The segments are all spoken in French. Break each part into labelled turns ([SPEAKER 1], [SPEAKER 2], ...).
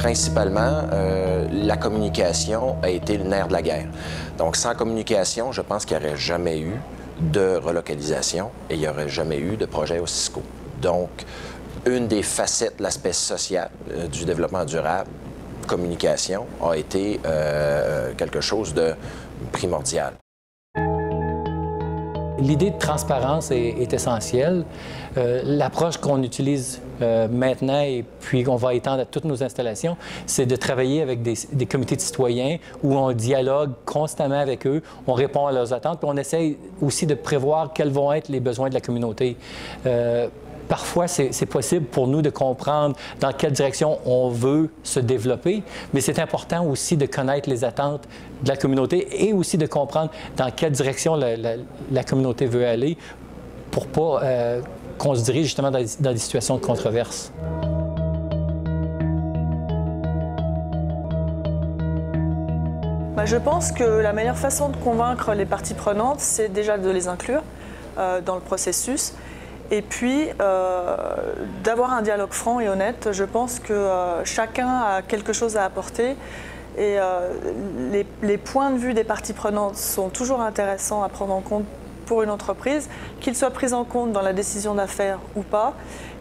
[SPEAKER 1] principalement, la communication a été le nerf de la guerre. Donc, sans communication, je pense qu'il n'y aurait jamais eu de relocalisation et il n'y aurait jamais eu de projet au Cisco. Donc, une des facettes de l'aspect social du développement durable, communication, a été quelque chose de primordial.
[SPEAKER 2] L'idée de transparence est essentielle. L'approche qu'on utilise maintenant et puis qu'on va étendre à toutes nos installations, c'est de travailler avec des comités de citoyens où on dialogue constamment avec eux, on répond à leurs attentes, puis on essaye aussi de prévoir quels vont être les besoins de la communauté. Parfois, c'est possible pour nous de comprendre dans quelle direction on veut se développer, mais c'est important aussi de connaître les attentes de la communauté et aussi de comprendre dans quelle direction la communauté veut aller pour pas qu'on se dirige justement dans des situations de controverse.
[SPEAKER 3] Je pense que la meilleure façon de convaincre les parties prenantes, c'est déjà de les inclure dans le processus. Et puis, d'avoir un dialogue franc et honnête. Je pense que chacun a quelque chose à apporter et les points de vue des parties prenantes sont toujours intéressants à prendre en compte pour une entreprise, qu'ils soient pris en compte dans la décision d'affaires ou pas.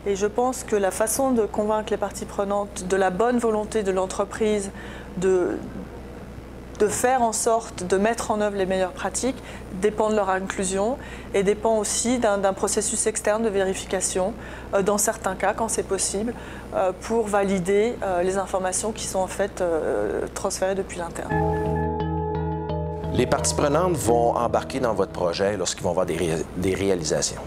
[SPEAKER 3] Et je pense que la façon de convaincre les parties prenantes de la bonne volonté de l'entreprise de faire en sorte de mettre en œuvre les meilleures pratiques dépend de leur inclusion et dépend aussi d'un processus externe de vérification, dans certains cas, quand c'est possible, pour valider les informations qui sont en fait transférées depuis l'interne.
[SPEAKER 1] Les parties prenantes vont embarquer dans votre projet lorsqu'ils vont avoir des réalisations.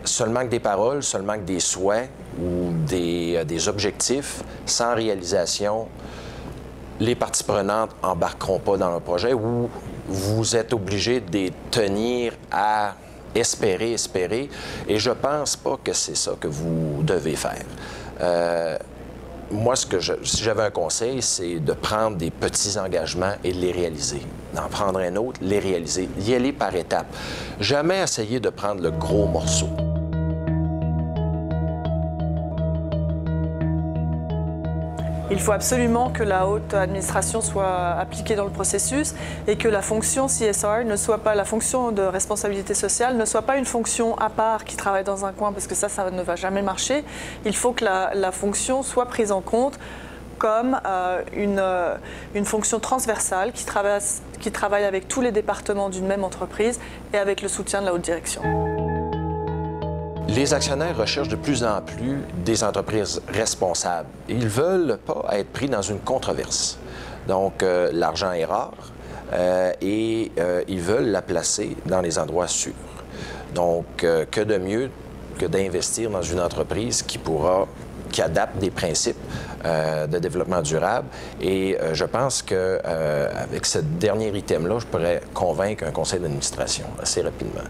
[SPEAKER 1] Seulement que des paroles, seulement que des souhaits ou des objectifs sans réalisation, les parties prenantes n'embarqueront pas dans le projet ou vous êtes obligé de les tenir à espérer. Et je ne pense pas que c'est ça que vous devez faire. Moi, si j'avais un conseil, c'est de prendre des petits engagements et de les réaliser. D'en prendre un autre, les réaliser. Y aller par étapes. Jamais essayer de prendre le gros morceau.
[SPEAKER 3] Il faut absolument que la haute administration soit appliquée dans le processus et que la fonction CSR ne soit pas, la fonction de responsabilité sociale ne soit pas une fonction à part qui travaille dans un coin parce que ça ne va jamais marcher. Il faut que la fonction soit prise en compte comme une fonction transversale qui travaille avec tous les départements d'une même entreprise et avec le soutien de la haute direction.
[SPEAKER 1] Les actionnaires recherchent de plus en plus des entreprises responsables. Ils ne veulent pas être pris dans une controverse. Donc, l'argent est rare et ils veulent la placer dans les endroits sûrs. Donc, que de mieux que d'investir dans une entreprise qui adapte des principes de développement durable. Et je pense qu'avec ce dernier item-là, je pourrais convaincre un conseil d'administration assez rapidement.